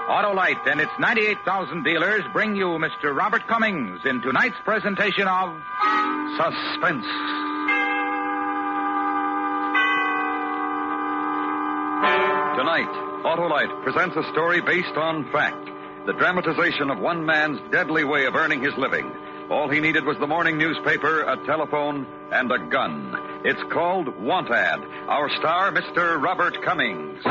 Autolite and its 98,000 dealers bring you Mr. Robert Cummings in tonight's presentation of Suspense. Tonight, Autolite presents a story based on fact. The dramatization of one man's deadly way of earning his living. All he needed was the morning newspaper, a telephone, and a gun. It's called Want Ad. Our star, Mr. Robert Cummings.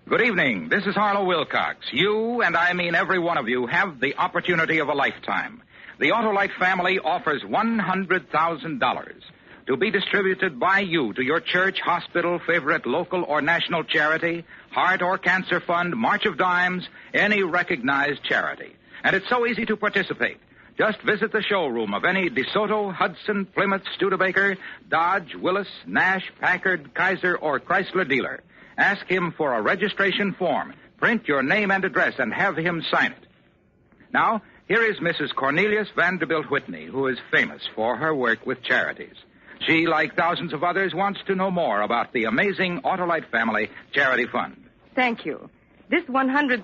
Good evening. This is Harlow Wilcox. You, and I mean every one of you, have the opportunity of a lifetime. The Autolite family offers $100,000 to be distributed by you to your church, hospital, favorite local or national charity, heart or cancer fund, March of Dimes, any recognized charity. And it's so easy to participate. Just visit the showroom of any DeSoto, Hudson, Plymouth, Studebaker, Dodge, Willis, Nash, Packard, Kaiser, or Chrysler dealer. Ask him for a registration form. Print your name and address and have him sign it. Now, here is Mrs. Cornelius Vanderbilt Whitney, who is famous for her work with charities. She, like thousands of others, wants to know more about the amazing Autolite Family Charity Fund. Thank you. This $100,000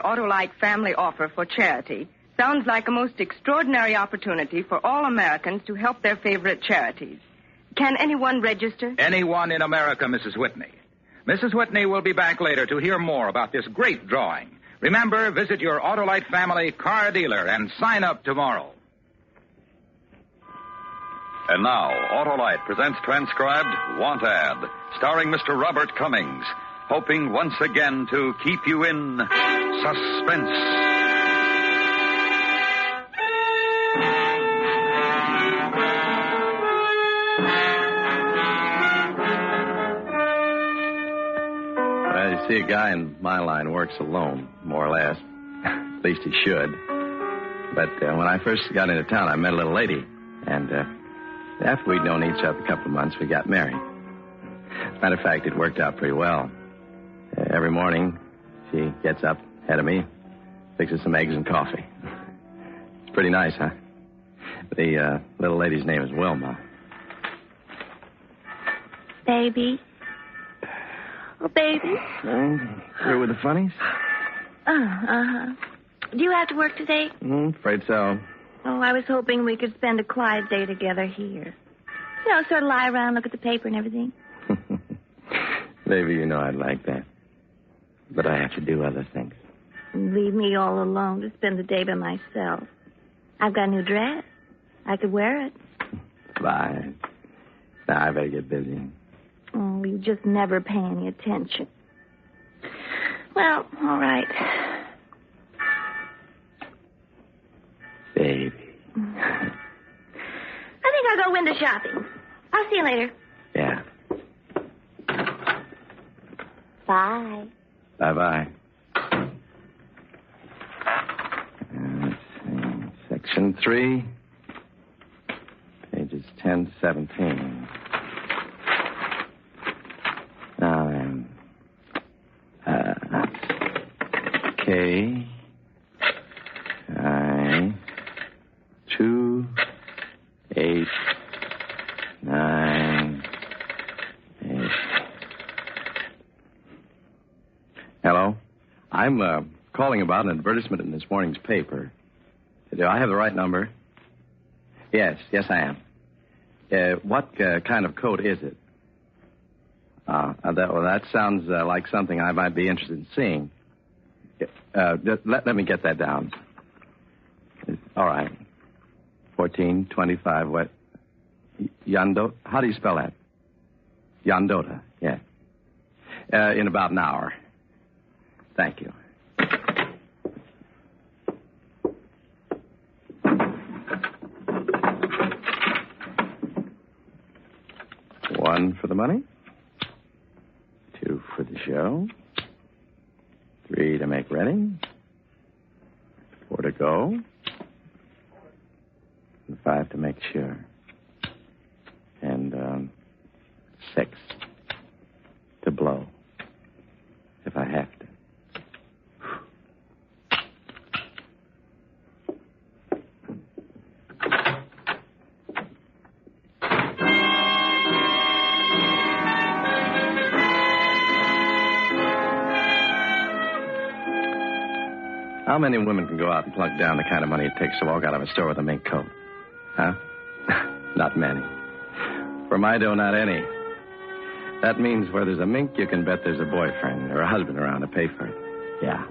Autolite family offer for charity sounds like a most extraordinary opportunity for all Americans to help their favorite charities. Can anyone register? Anyone in America, Mrs. Whitney. Mrs. Whitney will be back later to hear more about this great drawing. Remember, visit your Autolite Family car dealer and sign up tomorrow. And now, Autolite presents transcribed Want Ad, starring Mr. Robert Cummings, hoping once again to keep you in suspense. Well, you see, a guy in my line works alone, more or less. At least he should. But when I first got into town, I met a little lady, and after we'd known each other a couple of months, we got married. As a matter of fact, it worked out pretty well. Every morning, she gets up ahead of me, fixes some eggs and coffee. It's pretty nice, huh? The little lady's name is Wilma. Baby. Oh, baby. Through with the funnies? Uh-huh. Do you have to work today? Afraid so. Oh, I was hoping we could spend a quiet day together here. You know, sort of lie around, look at the paper and everything. Maybe you know I'd like that. But I have to do other things. Leave me all alone to spend the day by myself. I've got a new dress. I could wear it. Fine. Now, I better get busy. Oh, you just never pay any attention. Well, all right. Baby. I think I'll go window shopping. I'll see you later. Yeah. Bye. Bye-bye. Let's see. Section 3. Pages 10 to 17. Now then. K. I. 2. 8. 9. 8. Hello? I'm calling about an advertisement in this morning's paper. Do I have the right number? Yes, I am. What kind of coat is it? That sounds like something I might be interested in seeing. Let me get that down. All right. 1425, what? Yondo? How do you spell that? Yondota, yeah. In about an hour. Thank you. One for the money. 2 for the show. 3 to make ready. 4 to go. And 5 to make sure. And 6 to blow. If I have to. How many women can go out and plunk down the kind of money it takes to walk out of a store with a mink coat? Huh? Not many. For my dough, not any. That means where there's a mink, you can bet there's a boyfriend or a husband around to pay for it. Yeah.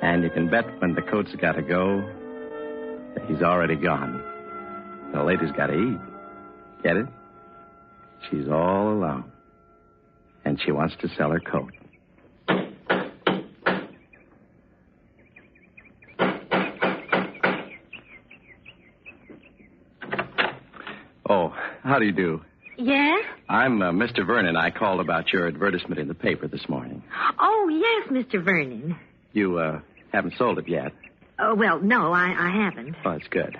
And you can bet when the coat's got to go, that he's already gone. The lady's got to eat. Get it? She's all alone. And she wants to sell her coat. Oh, how do you do? Yes? I'm Mr. Vernon. I called about your advertisement in the paper this morning. Oh, yes, Mr. Vernon. You haven't sold it yet. Oh, well, no, I haven't. Oh, that's good.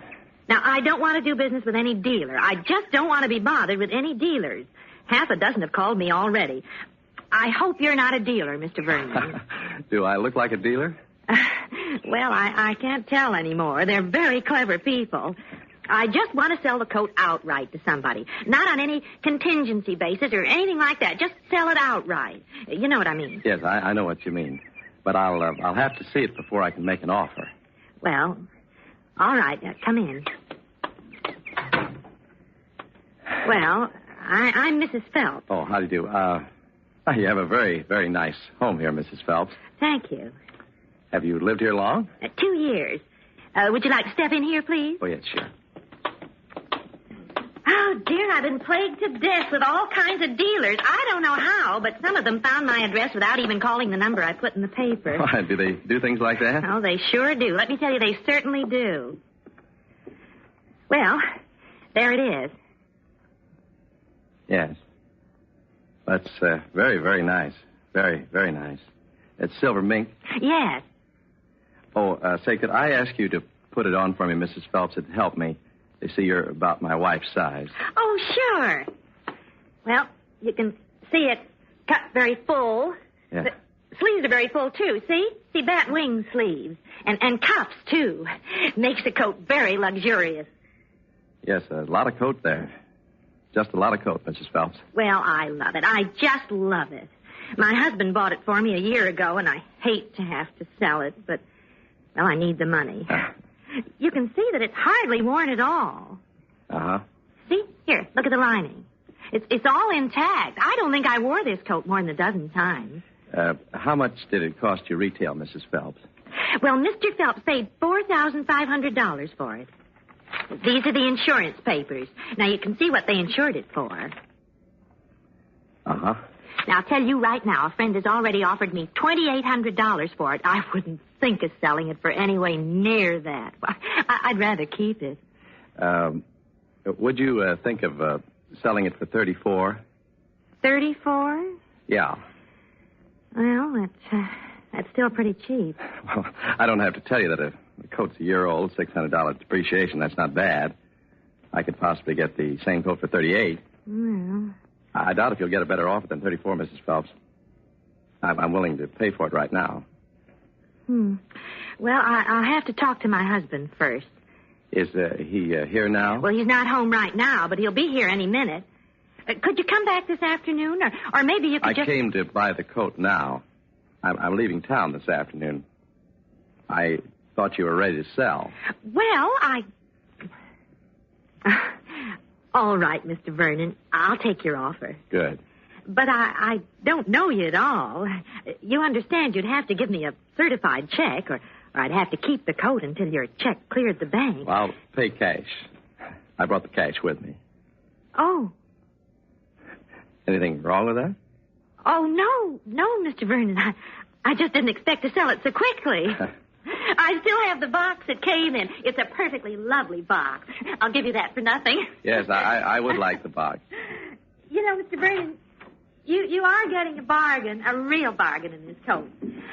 Now, I don't want to do business with any dealer. I just don't want to be bothered with any dealers. Half a dozen have called me already. I hope you're not a dealer, Mr. Vernon. Do I look like a dealer? Well, I can't tell anymore. They're very clever people. I just want to sell the coat outright to somebody. Not on any contingency basis or anything like that. Just sell it outright. You know what I mean? Yes, I know what you mean. But I'll have to see it before I can make an offer. Well, all right. Come in. Well, I'm Mrs. Phelps. Oh, how do you do? You have a very, very nice home here, Mrs. Phelps. Thank you. Have you lived here long? 2 years. Would you like to step in here, please? Oh, yes, sure. Oh, dear, I've been plagued to death with all kinds of dealers. I don't know how, but some of them found my address without even calling the number I put in the paper. Why, do they do things like that? Oh, they sure do. Let me tell you, they certainly do. Well, there it is. Yes. That's very, very nice. Very, very nice. It's silver mink? Yes. Oh, say, could I ask you to put it on for me, Mrs. Phelps? It'd help me. They see you're about my wife's size. Oh, sure. Well, you can see it cut very full. Yeah. The sleeves are very full, too. See, bat wing sleeves. And cuffs, too. Makes the coat very luxurious. Yes, a lot of coat there. Just a lot of coat, Mrs. Phelps. Well, I love it. I just love it. My husband bought it for me a year ago, and I hate to have to sell it, but, well, I need the money. You can see that it's hardly worn at all. Uh-huh. See? Here, look at the lining. It's all intact. I don't think I wore this coat more than a dozen times. How much did it cost you retail, Mrs. Phelps? Well, Mr. Phelps paid $4,500 for it. These are the insurance papers. Now, you can see what they insured it for. Uh-huh. Now, I'll tell you right now, a friend has already offered me $2,800 for it. I wouldn't think of selling it for anywhere near that. I'd rather keep it. Would you think of selling it for $34? $34? Yeah. Well, that's still pretty cheap. Well, I don't have to tell you that the coat's a year old, $600 depreciation. That's not bad. I could possibly get the same coat for $38. Well, I doubt if you'll get a better offer than $34, Mrs. Phelps. I'm willing to pay for it right now. Well, I'll have to talk to my husband first. Is he here now? Well, he's not home right now, but he'll be here any minute. Could you come back this afternoon, or maybe you could I came to buy the coat now. I'm leaving town this afternoon. I thought you were ready to sell. Well, All right, Mr. Vernon. I'll take your offer. Good. But I don't know you at all. You understand you'd have to give me a certified check, or I'd have to keep the coat until your check cleared the bank. Well, I'll pay cash. I brought the cash with me. Oh. Anything wrong with that? Oh, no, Mr. Vernon. I just didn't expect to sell it so quickly. I still have the box it came in. It's a perfectly lovely box. I'll give you that for nothing. Yes, I would like the box. You know, Mr. Vernon, you are getting a bargain, a real bargain in this coat.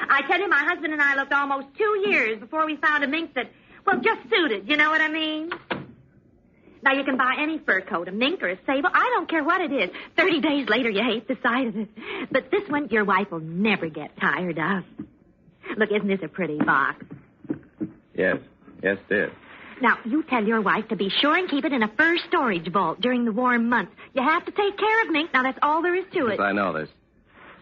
I tell you, my husband and I looked almost 2 years before we found a mink that, well, just suited. You know what I mean? Now, you can buy any fur coat, a mink or a sable. I don't care what it is. 30 days later, you hate the sight of it. But this one, your wife will never get tired of. Look, isn't this a pretty box? Yes, it is. Now, you tell your wife to be sure and keep it in a fur storage vault during the warm months. You have to take care of mink. Now, that's all there is to it. Yes, I know. There's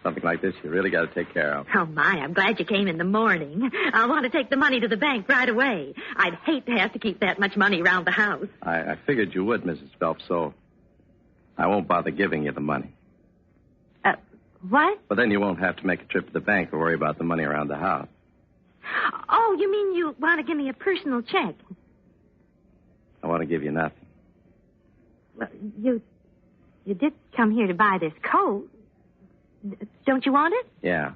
Something like this you really got to take care of. Oh, my, I'm glad you came in the morning. I want to take the money to the bank right away. I'd hate to have to keep that much money around the house. I figured you would, Mrs. Phelps, so I won't bother giving you the money. What? But then you won't have to make a trip to the bank or worry about the money around the house. Oh, you mean you want to give me a personal check? I want to give you nothing. Well, you did come here to buy this coat. Don't you want it? Yeah.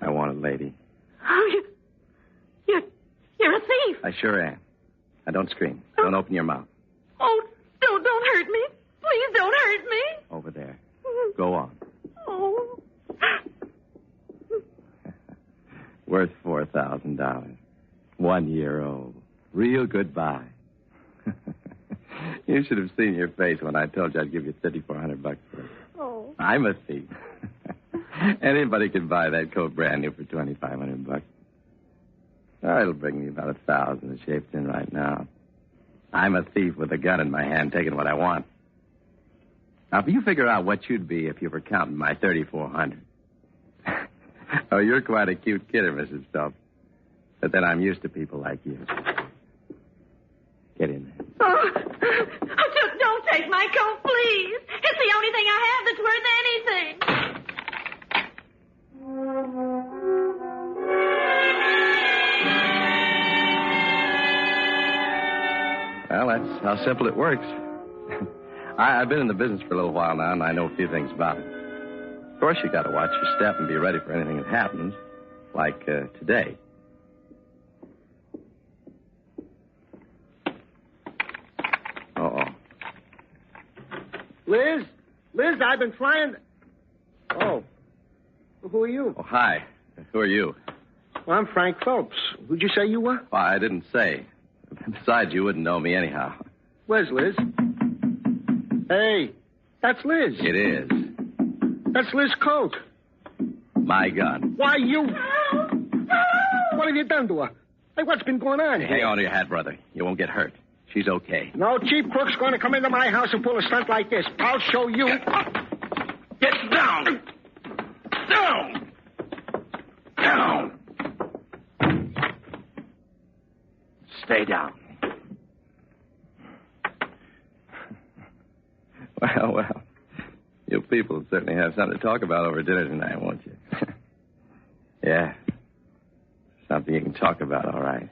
I want it, lady. Oh, you're a thief. I sure am. Now, don't scream. Don't open your mouth. Oh, don't hurt me. Please don't hurt me. Over there. Go on. Oh. Worth $4,000. 1 year old. Real goodbye. You should have seen your face when I told you I'd give you $3,400 for it. Oh. I'm a thief. Anybody can buy that coat brand new for $2,500. Oh, it'll bring me about 1,000 as shaped in right now. I'm a thief with a gun in my hand, taking what I want. Now, if you figure out what you'd be if you were counting my $3,400. Oh, you're quite a cute kidder, Mrs. Phelps. But then I'm used to people like you. Get in there. Oh, just don't take my coat, please. It's the only thing I have that's worth anything. Well, that's how simple it works. I've been in the business for a little while now, and I know a few things about it. Of course, you got to watch your step and be ready for anything that happens, like today. Uh-oh. Liz, I've been trying... Oh, who are you? Oh, hi. Who are you? Well, I'm Frank Phelps. Who'd you say you were? Well, I didn't say. Besides, you wouldn't know me anyhow. Where's Liz? Hey, that's Liz. It is. That's Liz Colt. My gun. Why, you... What have you done to her? Hey, what's been going on here? Hang on to your hat, brother. You won't get hurt. She's okay. No cheap crook's going to come into my house and pull a stunt like this. I'll show you. Get down! Down! Down! Stay down. Well. You people certainly have something to talk about over dinner tonight, won't you? Yeah. Something you can talk about, all right.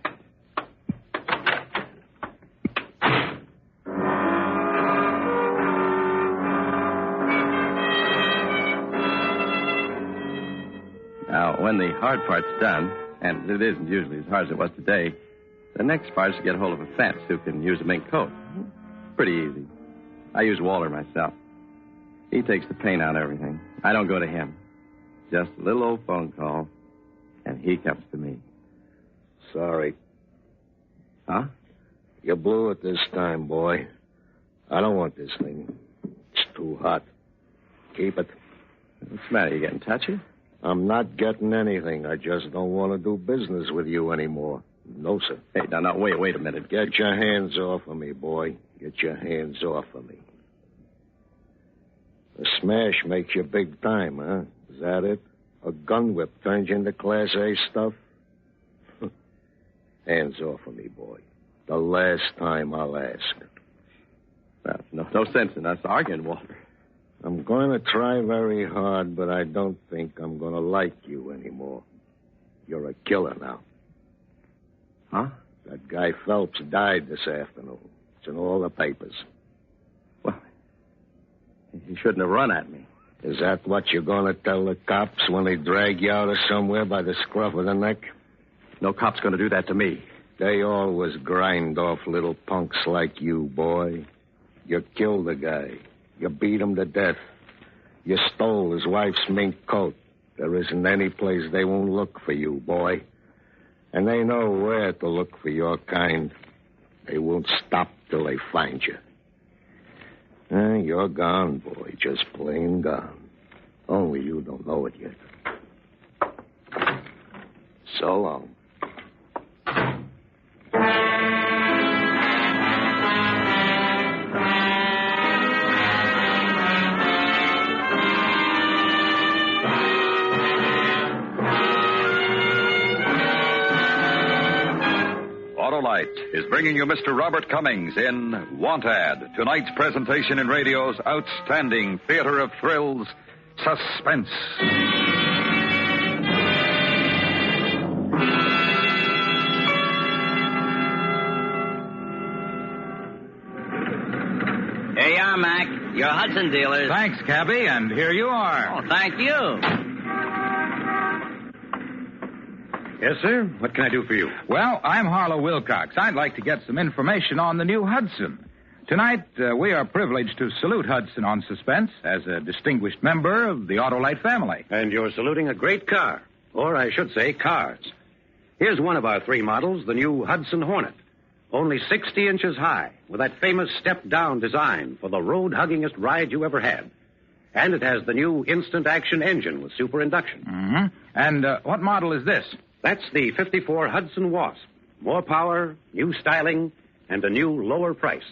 Now, when the hard part's done, and it isn't usually as hard as it was today, the next part is to get hold of a fence who can use a mink coat. Pretty easy. I use Walter myself. He takes the paint out of everything. I don't go to him. Just a little old phone call, and he comes to me. Sorry. Huh? You blew it this time, boy. I don't want this thing. It's too hot. Keep it. What's the matter? You getting touchy? I'm not getting anything. I just don't want to do business with you anymore. No, sir. Hey, now, wait a minute. Get your hands off of me, boy. Get your hands off of me. The smash makes you big time, huh? Is that it? A gun whip turns you into Class A stuff? Hands off of me, boy. The last time I'll ask. Well, no sense in us arguing, Walter. I'm going to try very hard, but I don't think I'm going to like you anymore. You're a killer now. Huh? That guy Phelps died this afternoon. It's in all the papers. Well, he shouldn't have run at me. Is that what you're going to tell the cops when they drag you out of somewhere by the scruff of the neck? No cop's going to do that to me. They always grind off little punks like you, boy. You killed the guy. You beat him to death. You stole his wife's mink coat. There isn't any place they won't look for you, boy. And they know where to look for your kind. They won't stop till they find you. You're gone, boy. Just plain gone. Only you don't know it yet. So long. is bringing you Mr. Robert Cummings in Want Ad, tonight's presentation in radio's outstanding theater of thrills, Suspense. Here you are, Mac. Your Hudson dealers. Thanks, Cabby, and here you are. Oh, thank you. Yes, sir. What can I do for you? Well, I'm Harlow Wilcox. I'd like to get some information on the new Hudson. Tonight, we are privileged to salute Hudson on Suspense as a distinguished member of the Autolite family. And you're saluting a great car. Or I should say cars. Here's one of our three models, the new Hudson Hornet. Only 60 inches high, with that famous step-down design for the road-huggingest ride you ever had. And it has the new instant-action engine with super induction. Mm-hmm. And what model is this? That's the 54 Hudson Wasp. More power, new styling, and a new lower price.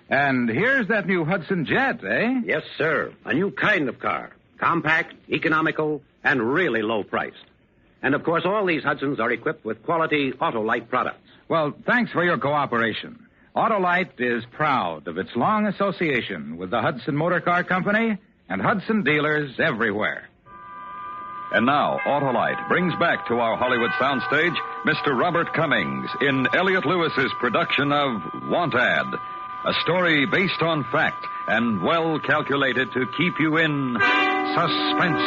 And here's that new Hudson Jet, eh? Yes, sir. A new kind of car. Compact, economical, and really low-priced. And, of course, all these Hudsons are equipped with quality Autolite products. Well, thanks for your cooperation. Autolite is proud of its long association with the Hudson Motor Car Company and Hudson dealers everywhere. And now, Autolite brings back to our Hollywood soundstage Mr. Robert Cummings in Elliot Lewis's production of Want Ad, a story based on fact and well calculated to keep you in suspense.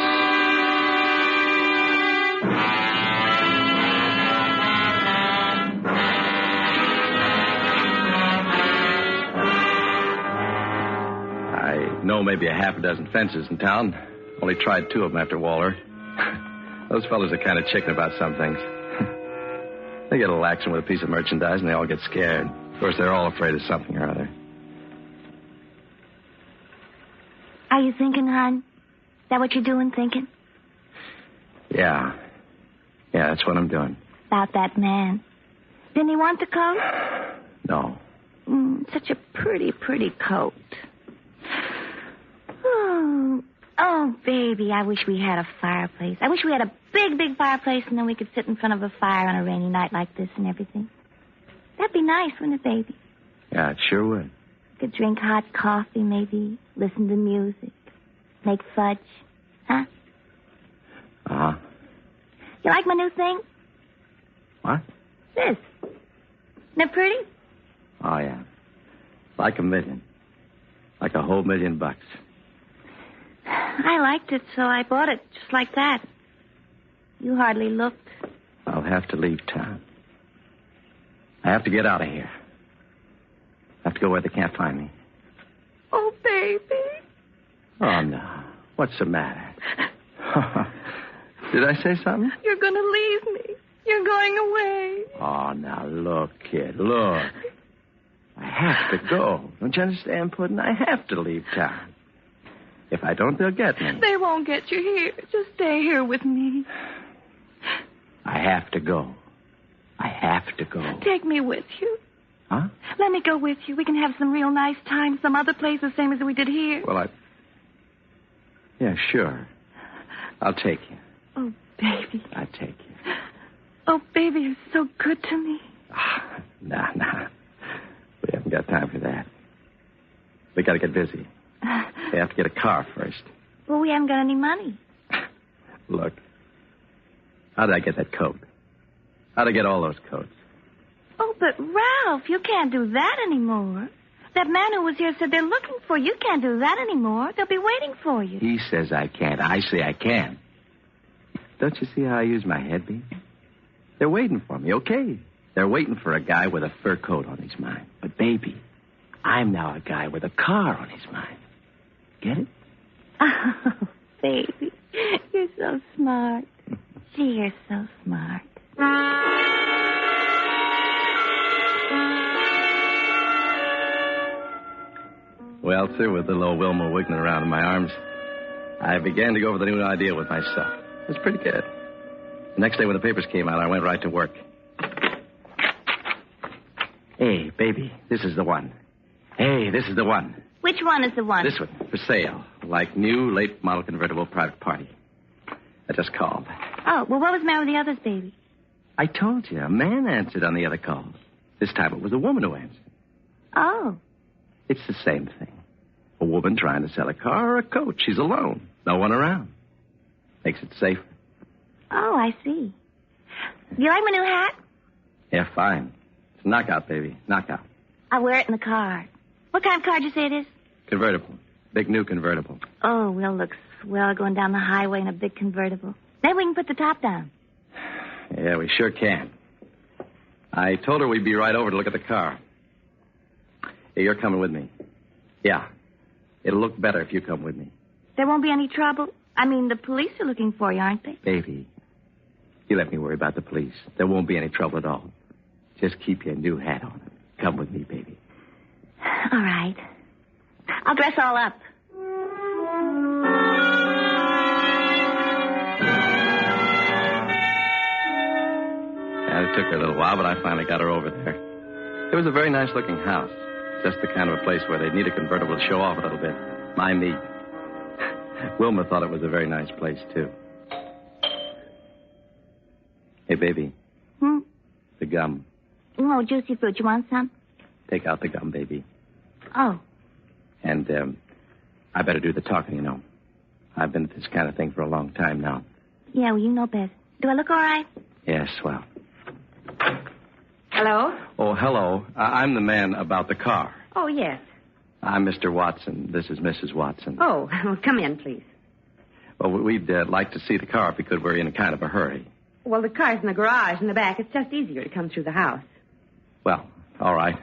I know maybe a half a dozen fences in town. Only tried 2 of them after Waller. Those fellas are kind of chicken about some things. They get a little action with a piece of merchandise and they all get scared. Of course, they're all afraid of something or other. Are you thinking, hon? Is that what you're doing, thinking? Yeah. Yeah, that's what I'm doing. About that man. Didn't he want the coat? No. Such a pretty, pretty coat. Oh, baby, I wish we had a fireplace. I wish we had a big, big fireplace, and then we could sit in front of a fire on a rainy night like this and everything. That'd be nice, wouldn't it, baby? Yeah, it sure would. We could drink hot coffee, maybe, listen to music, make fudge. Huh? Uh-huh. You like my new thing? What? This. Isn't it pretty? Oh, yeah. Like $1 million. Like a whole $1 million. I liked it, so I bought it just like that. You hardly looked. I'll have to leave town. I have to get out of here. I have to go where they can't find me. Oh, baby. Oh, no. What's the matter? Did I say something? You're going to leave me. You're going away. Oh, now, look, kid, look. I have to go. Don't you understand, Puddin'? I have to leave town. If I don't, they'll get me. They won't get you here. Just stay here with me. I have to go. I have to go. Take me with you. Huh? Let me go with you. We can have some real nice time, some other place the same as we did here. Well, Yeah, sure. I'll take you. Oh, baby. I'll take you. Oh, baby, you're so good to me. Nah. We haven't got time for that. We got to get busy. We have to get a car first. Well, we haven't got any money. Look, how did I get that coat? How did I get all those coats? Oh, but Ralph, you can't do that anymore. That man who was here said they're looking for you. You can't do that anymore. They'll be waiting for you. He says I can't. I say I can. Don't you see how I use my head beam? They're waiting for me, okay? They're waiting for a guy with a fur coat on his mind. But, baby, I'm now a guy with a car on his mind. Get it? Oh, baby, you're so smart. Gee, you're so smart. Well, sir, with little old Wilma wiggling around in my arms, I began to go over the new idea with myself. It was pretty good. The next day when the papers came out, I went right to work. Hey, baby, this is the one. Hey, this is the one. Which one is the one? This one, for sale. Like new, late-model convertible private party. I just called. Oh, well, what was the matter with the others, baby? I told you, a man answered on the other calls. This time it was a woman who answered. Oh. It's the same thing. A woman trying to sell a car or a coat. She's alone. No one around. Makes it safer. Oh, I see. Do you like my new hat? Yeah, fine. It's a knockout, baby. Knockout. I wear it in the car. What kind of car did you say it is? Convertible. Big new convertible. Oh, we'll look swell going down the highway in a big convertible. Then we can put the top down. Yeah, we sure can. I told her we'd be right over to look at the car. Hey, you're coming with me. Yeah. It'll look better if you come with me. There won't be any trouble? I mean, the police are looking for you, aren't they? Baby, you let me worry about the police. There won't be any trouble at all. Just keep your new hat on. Come with me, baby. All right. I'll dress all up. Yeah, it took her a little while, but I finally got her over there. It was a very nice-looking house. Just the kind of a place where they'd need a convertible to show off a little bit. My me. Wilma thought it was a very nice place, too. Hey, baby. The gum. Oh, juicy fruit. You want some? Take out the gum, baby. Oh. And, I better do the talking, you know. I've been at this kind of thing for a long time now. Yeah, well, you know best. Do I look all right? Yes, well. Hello? Oh, hello. I'm the man about the car. Oh, yes. I'm Mr. Watson. This is Mrs. Watson. Oh, well, come in, please. Well, we'd like to see the car if we could. We're in a kind of a hurry. Well, the car's in the garage in the back. It's just easier to come through the house. Well, all right.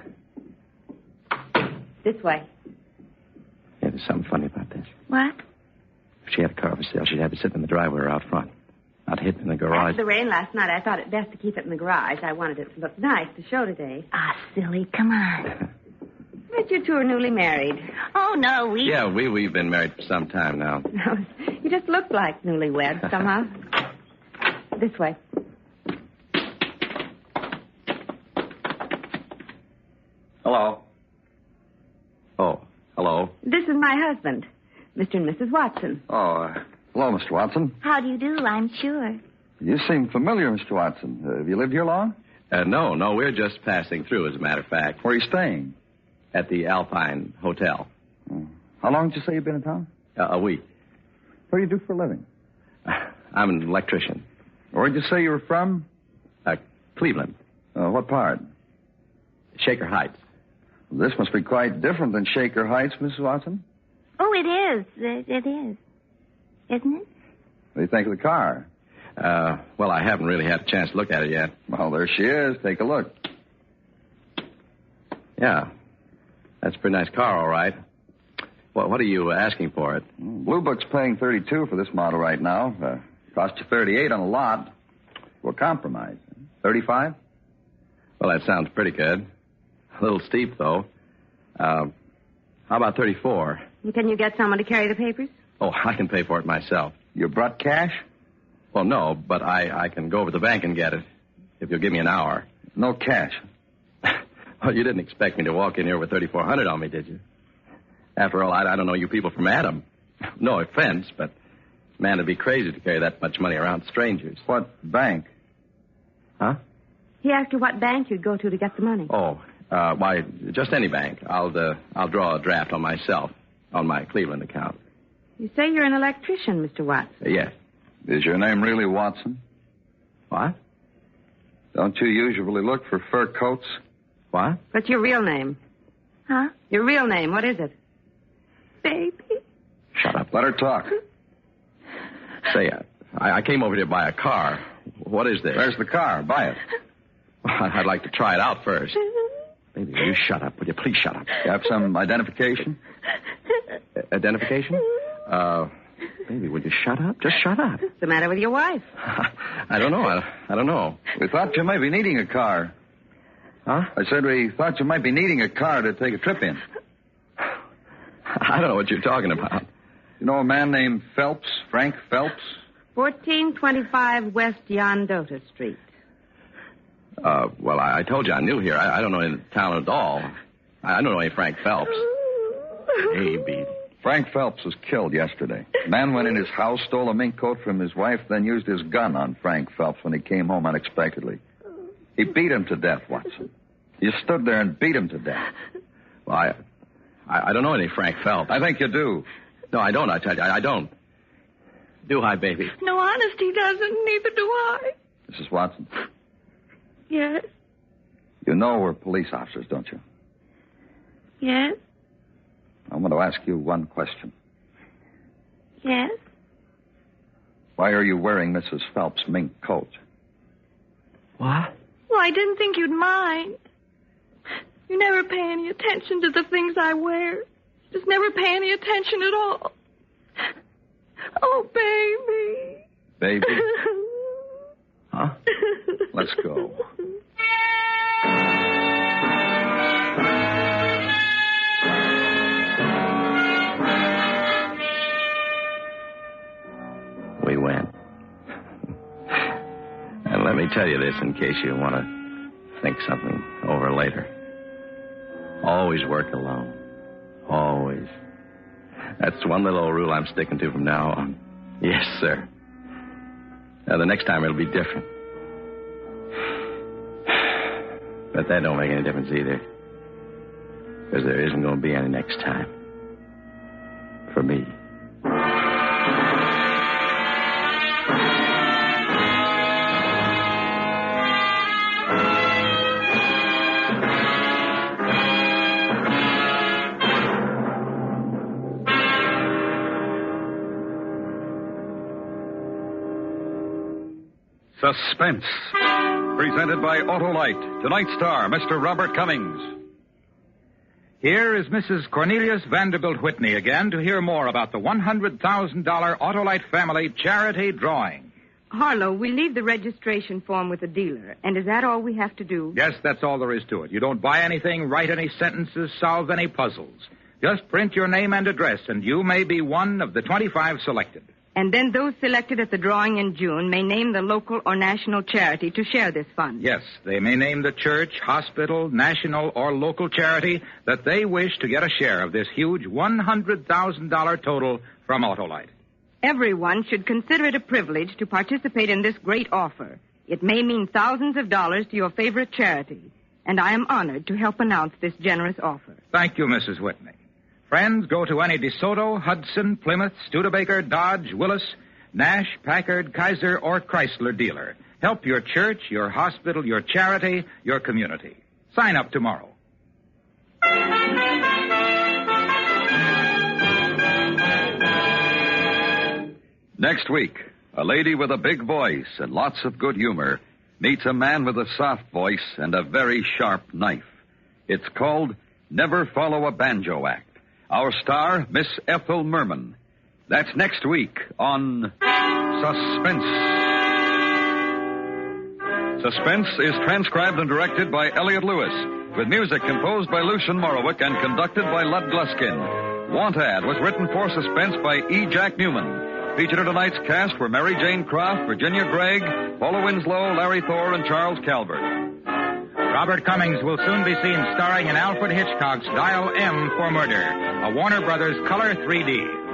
This way. Yeah, there's something funny about this. What? If she had a car for sale, she'd have it sitting in the driveway or out front. Not hidden in the garage. After the rain last night, I thought it best to keep it in the garage. I wanted it to look nice to show today. Ah, silly. Come on. But you two are newly married. Oh, no, we... Yeah, we've been married for some time now. You just look like newlyweds somehow. This way. Hello. Oh, hello. This is my husband, Mr. and Mrs. Watson. Oh, hello, Mr. Watson. How do you do, I'm sure. You seem familiar, Mr. Watson. Have you lived here long? No, we're just passing through, as a matter of fact. Where are you staying? At the Alpine Hotel. How long did you say you've been in town? A week. What do you do for a living? I'm an electrician. Where'd you say you were from? Cleveland. What part? Shaker Heights. This must be quite different than Shaker Heights, Mrs. Watson. Oh, it is. It is. Isn't it? What do you think of the car? Well, I haven't really had a chance to look at it yet. Well, there she is. Take a look. Yeah. That's a pretty nice car, all right. What are you asking for it? Blue Book's paying $32 for this model right now. Cost you $38 on the lot. We'll compromise. $35? Well, that sounds pretty good. A little steep, though. How about $34? Can you get someone to carry the papers? Oh, I can pay for it myself. You brought cash? Well, no, but I can go over to the bank and get it if you'll give me an hour. No cash. Well, you didn't expect me to walk in here with $3,400 on me, did you? After all, I don't know you people from Adam. No offense, but man, it'd be crazy to carry that much money around strangers. What bank? Huh? He asked you what bank you'd go to get the money. Oh, why, just any bank. I'll draw a draft on myself, on my Cleveland account. You say you're an electrician, Mr. Watson. Yes. Is your name really Watson? What? Don't you usually look for fur coats? What? What's your real name? Huh? Your real name, what is it? Baby. Shut up. Let her talk. Say, I came over here to buy a car. What is this? There's the car. Buy it. I'd like to try it out first. Baby, will you shut up? Will you please shut up? You have some identification? Identification? Baby, will you shut up? Just shut up. What's the matter with your wife? I don't know. I don't know. We thought you might be needing a car. Huh? I said we thought you might be needing a car to take a trip in. I don't know what you're talking about. You know a man named Phelps, Frank Phelps? 1425 West Yondota Street. Well, I told you I knew here. I don't know any town at all. I don't know any Frank Phelps. Hey, Beat. Frank Phelps was killed yesterday. The man went in his house, stole a mink coat from his wife, then used his gun on Frank Phelps when he came home unexpectedly. He beat him to death, Watson. You stood there and beat him to death. Well, I don't know any Frank Phelps. I think you do. No, I don't, I tell you. I don't. Do I, baby? No, honest, he doesn't. Neither do I. Mrs. Watson, Yes, you know we're police officers, don't you? yes, I want to ask you one question. yes. Why are you wearing Mrs. Phelps' mink coat? What? Well, I didn't think you'd mind. You never pay any attention to the things I wear. Just never pay any attention at all. Oh, baby. Baby? Huh? Let's go. We went. And let me tell you this in case you want to think something over later. Always work alone. Always. That's one little old rule I'm sticking to from now on. Yes, sir. Now, the next time it'll be different. But that don't make any difference either. Because there isn't going to be any next time. For me. Suspense. Presented by Autolite. Tonight's star, Mr. Robert Cummings. Here is Mrs. Cornelius Vanderbilt Whitney again to hear more about the $100,000 Autolite family charity drawing. Harlow, we leave the registration form with the dealer. And is that all we have to do? Yes, that's all there is to it. You don't buy anything, write any sentences, solve any puzzles. Just print your name and address, and you may be one of the 25 selected. And then those selected at the drawing in June may name the local or national charity to share this fund. Yes, they may name the church, hospital, national, or local charity that they wish to get a share of this huge $100,000 total from Autolite. Everyone should consider it a privilege to participate in this great offer. It may mean thousands of dollars to your favorite charity. And I am honored to help announce this generous offer. Thank you, Mrs. Whitney. Friends, go to any DeSoto, Hudson, Plymouth, Studebaker, Dodge, Willis, Nash, Packard, Kaiser, or Chrysler dealer. Help your church, your hospital, your charity, your community. Sign up tomorrow. Next week, a lady with a big voice and lots of good humor meets a man with a soft voice and a very sharp knife. It's called Never Follow a Banjo Act. Our star, Miss Ethel Merman. That's next week on Suspense. Suspense is transcribed and directed by Elliot Lewis, with music composed by Lucian Morowick and conducted by Lud Gluskin. Want Ad was written for Suspense by E. Jack Newman. Featured in tonight's cast were Mary Jane Croft, Virginia Gregg, Paula Winslow, Larry Thor, and Charles Calvert. Robert Cummings will soon be seen starring in Alfred Hitchcock's Dial M for Murder, a Warner Brothers Color 3D.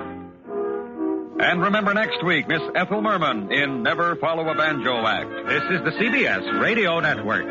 And remember next week, Miss Ethel Merman in Never Follow a Banjo Act. This is the CBS Radio Network.